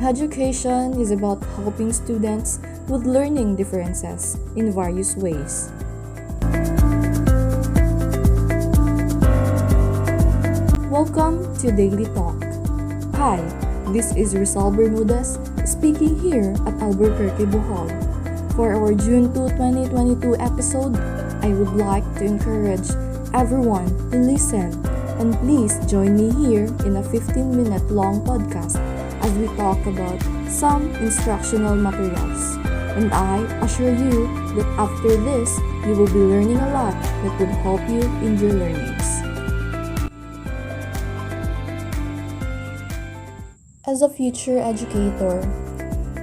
Education is about helping students with learning differences in various ways. Welcome to Daily Talk. Hi, this is Rizal Bermudez speaking here at Albuquerque, Bohol. For our June 2, 2022 episode, I would like to encourage everyone to listen and please join me here in a 15-minute long podcast as we talk about some instructional materials. And I assure you that after this, you will be learning a lot that would help you in your learnings. As a future educator,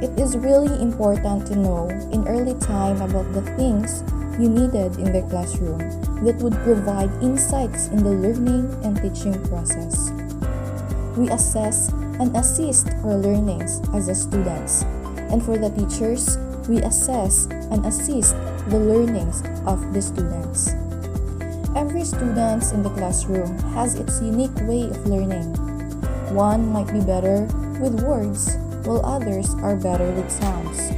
it is really important to know in early time about the things you needed in the classroom that would provide insights in the learning and teaching process. We assess and assist our learnings as a students, and for the teachers, we assess and assist the learnings of the students. Every student in the classroom has its unique way of learning. One might be better with words, while others are better with sounds.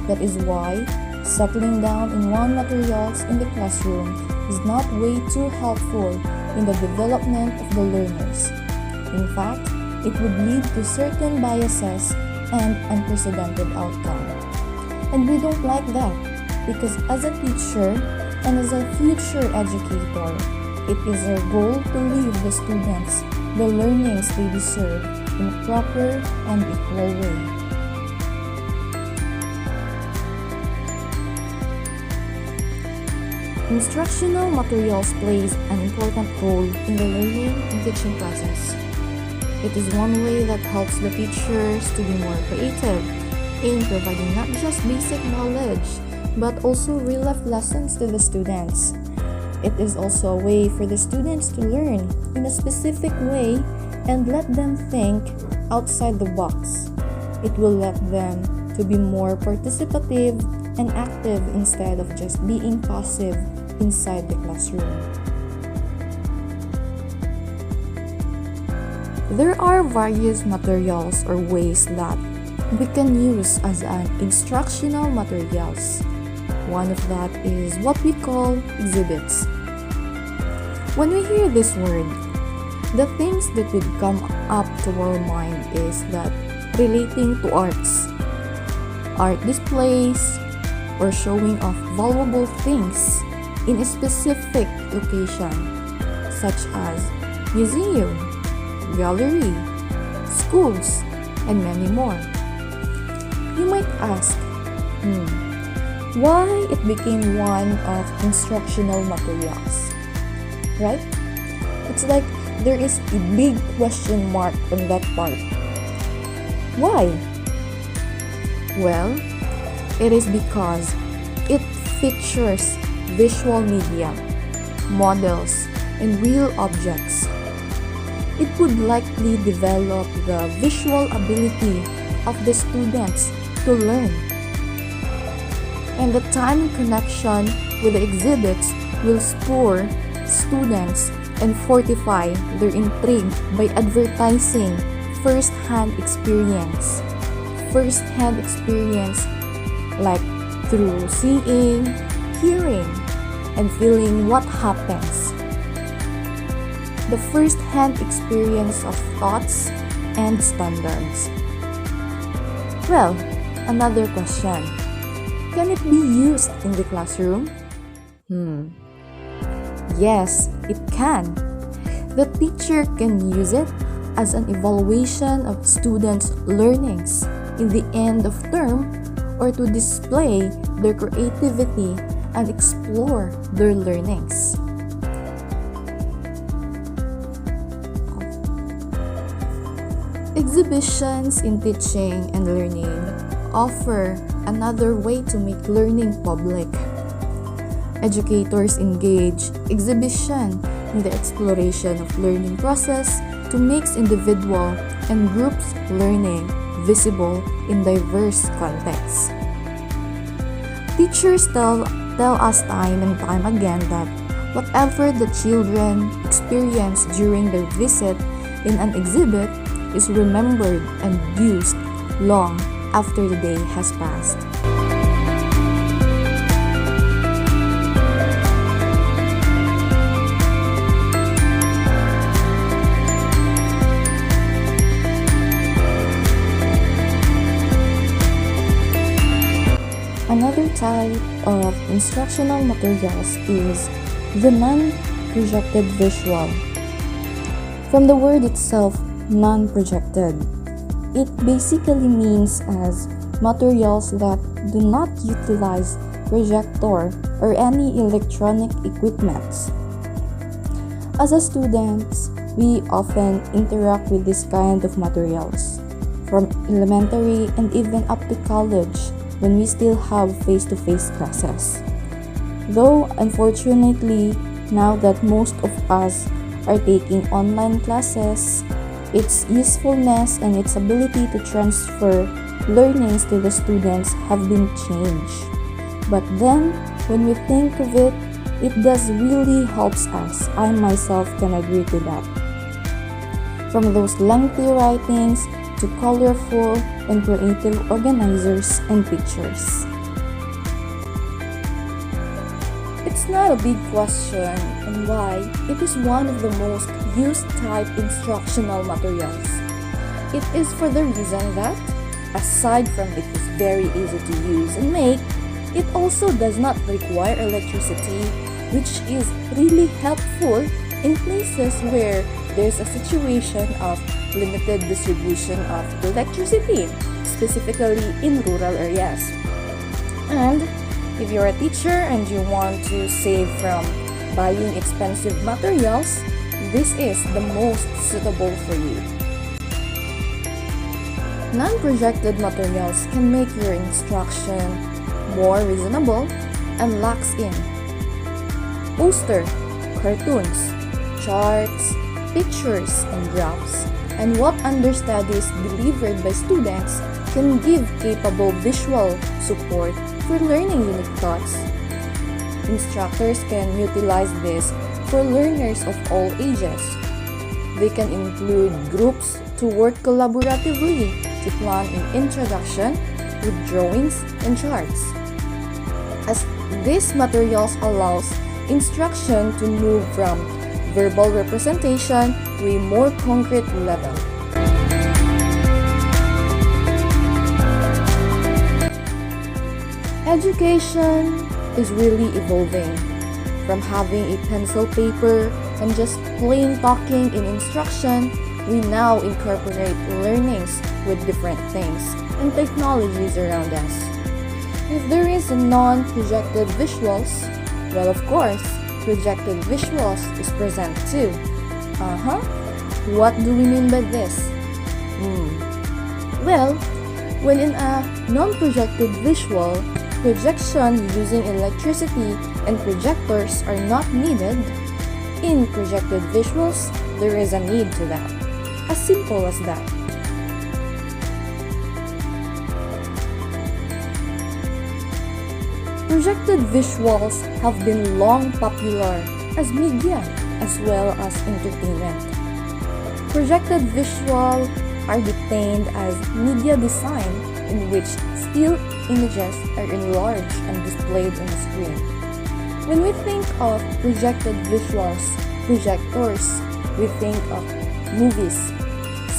That is why settling down in one materials in the classroom is not way too helpful in the development of the learners. In fact, it would lead to certain biases and unprecedented outcome. And we don't like that because as a teacher and as a future educator, it is our goal to leave the students the learnings they deserve in a proper and equal way. Instructional materials plays an important role in the learning and teaching process. It is one way that helps the teachers to be more creative in providing not just basic knowledge, but also real-life lessons to the students. It is also a way for the students to learn in a specific way and let them think outside the box. It will let them to be more participative and active instead of just being passive inside the classroom. There are various materials or ways that we can use as an instructional materials. One of that is what we call exhibits. When we hear this word, the things that would come up to our mind is that relating to arts, art displays, or showing off valuable things in a specific location, such as museum, gallery, schools, and many more. You might ask, why it became one of instructional materials, right? It's like there is a big question mark on that part. Why? Well, it is because it features visual media, models, and real objects. It would likely develop the visual ability of the students to learn. And the time connection with the exhibits will spur students and fortify their intrigue by advertising first-hand experience. First-hand experience like through seeing, hearing, and feeling what happens. The first-hand experience of thoughts and standards. Well, another question. Can it be used in the classroom? Yes, it can. The teacher can use it as an evaluation of students' learnings in the end of term or to display their creativity and explore their learnings. Exhibitions in teaching and learning offer another way to make learning public. Educators engage exhibition in the exploration of learning process to make individual and groups learning visible in diverse contexts. Teachers tell us time and time again that whatever the children experience during their visit in an exhibit is remembered and used long after the day has passed. Another type of instructional materials is the non-projected visual. From the word itself, non-projected, it basically means as materials that do not utilize projector or any electronic equipments. As a student, we often interact with this kind of materials, from elementary and even up to college, when we still have face-to-face classes. Though, unfortunately, now that most of us are taking online classes, its usefulness and its ability to transfer learnings to the students have been changed. But then, when we think of it, it does really helps us. I myself can agree to that. From those lengthy writings to colorful and creative organizers and pictures. It's not a big question on why it is one of the most used type instructional materials. It is for the reason that, aside from it is very easy to use and make, it also does not require electricity, which is really helpful in places where there's a situation of limited distribution of electricity, specifically in rural areas. And if you're a teacher and you want to save from buying expensive materials, this is the most suitable for you. Non-projected materials can make your instruction more reasonable and lacks in poster, cartoons, charts, pictures, and graphs, and what understudies delivered by students can give capable visual support for learning unique thoughts. Instructors can utilize this for learners of all ages. They can include groups to work collaboratively to plan an introduction with drawings and charts, as these materials allows instruction to move from verbal representation to a more concrete level. Education is really evolving. From having a pencil paper and just plain talking in instruction, we now incorporate learnings with different things and technologies around us. If there is a non-projected visuals, well, of course, projected visuals is present too. What do we mean by this? Well, when in a non-projected visual, projection using electricity and projectors are not needed. In projected visuals, there is a need to that. As simple as that. Projected visuals have been long popular as media as well as entertainment. Projected visuals are detained as media design in which still images are enlarged and displayed on the screen. When we think of projected visuals, projectors, we think of movies,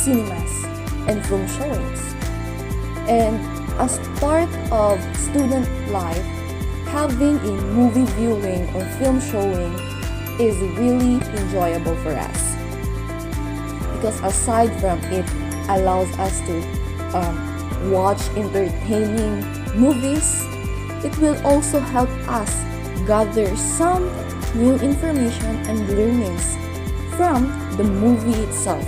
cinemas, and film showings. And as part of student life, having a movie viewing or film showing is really enjoyable for us. Because aside from it allows us to watch entertaining movies, it will also help us gather some new information and learnings from the movie itself.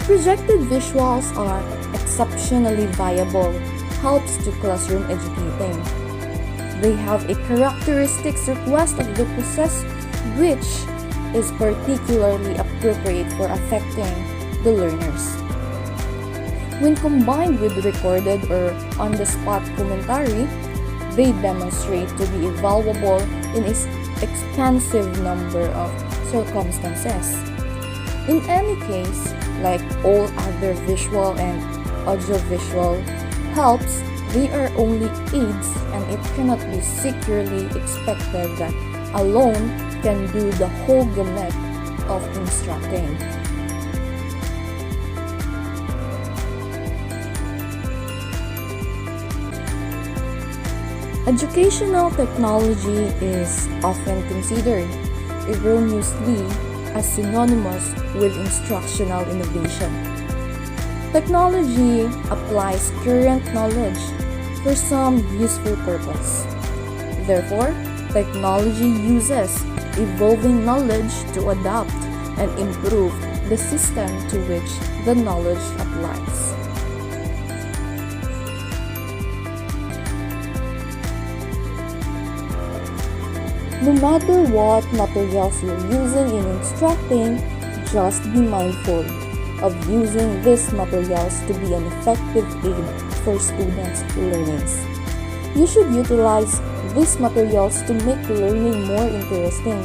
Projected visuals are exceptionally viable helps to classroom educating. They have a characteristics request of the process which is particularly appropriate for affecting the learners. When combined with recorded or on-the-spot commentary, they demonstrate to be valuable in an expansive number of circumstances. In any case, like all other visual and audiovisual helps, they are only aids, and it cannot be securely expected that alone can do the whole gamut of instructing. Educational technology is often considered erroneously as synonymous with instructional innovation. Technology applies current knowledge for some useful purpose. Therefore, technology uses evolving knowledge to adapt and improve the system to which the knowledge applies. No matter what materials you're using in instructing, just be mindful of using these materials to be an effective aid for students' learnings. You should utilize these materials to make learning more interesting,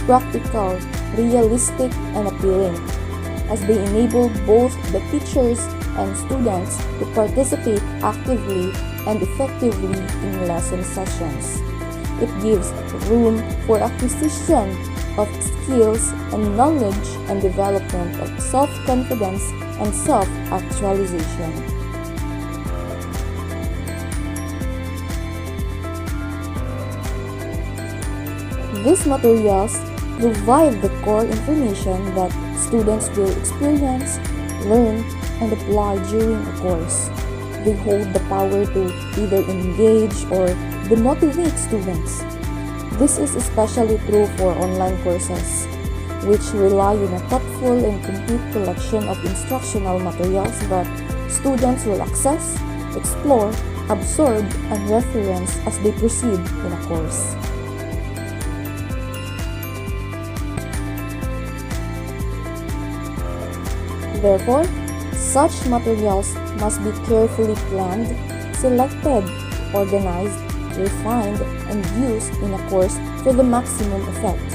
practical, realistic, and appealing, as they enable both the teachers and students to participate actively and effectively in lesson sessions. It gives room for acquisition of skills and knowledge and development of self-confidence and self-actualization. These materials provide the core information that students will experience, learn, and apply during a course. They hold the power to either engage or demotivate students. This is especially true for online courses, which rely on a thoughtful and complete collection of instructional materials that students will access, explore, absorb, and reference as they proceed in a course. Therefore, such materials must be carefully planned, selected, organized, refined, and used in a course for the maximum effect.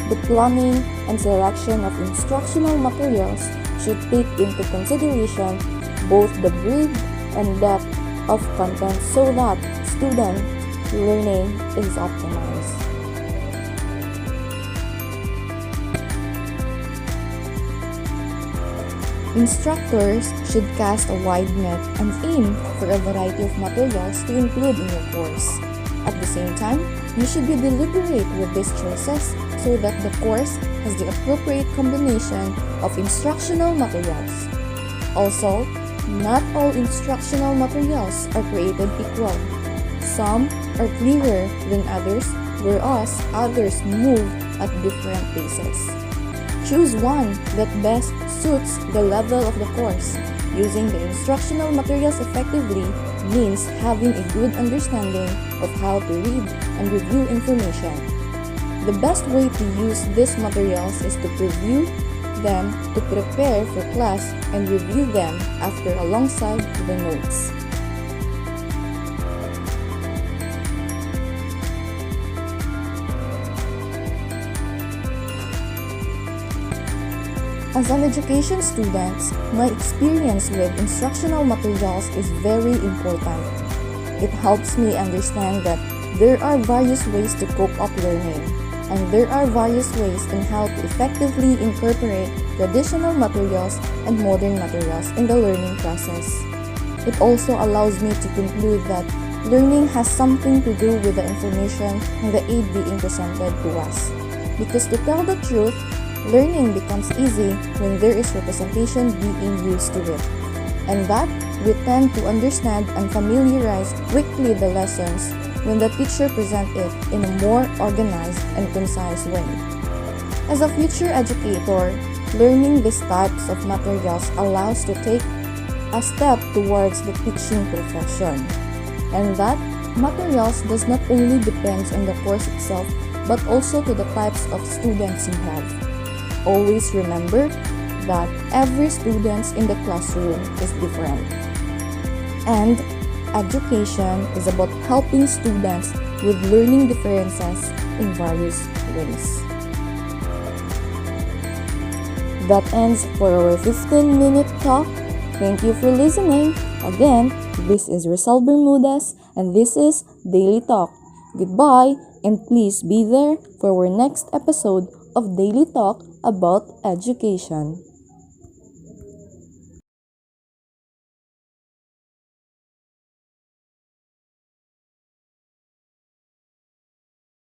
The planning and selection of instructional materials should take into consideration both the breadth and depth of content so that student learning is optimized. Instructors should cast a wide net and aim for a variety of materials to include in your course. At the same time, you should be deliberate with these choices so that the course has the appropriate combination of instructional materials. Also, not all instructional materials are created equal. Some are clearer than others, whereas others move at different paces. Choose one that best suits the level of the course. Using the instructional materials effectively means having a good understanding of how to read and review information. The best way to use these materials is to preview them to prepare for class and review them after alongside the notes. As an education student, my experience with instructional materials is very important. It helps me understand that there are various ways to cope up learning, and there are various ways in how to effectively incorporate traditional materials and modern materials in the learning process. It also allows me to conclude that learning has something to do with the information and the aid being presented to us. Because to tell the truth, learning becomes easy when there is representation being used to it, and that we tend to understand and familiarize quickly the lessons when the teacher presents it in a more organized and concise way. As a future educator, learning these types of materials allows to take a step towards the teaching profession, and that materials does not only depend on the course itself but also to the types of students you have. Always remember that every student in the classroom is different. And education is about helping students with learning differences in various ways. That ends for our 15-minute talk. Thank you for listening. Again, this is Rizal Bermudez and this is Daily Talk. Goodbye, and please be there for our next episode of Daily Talk about education.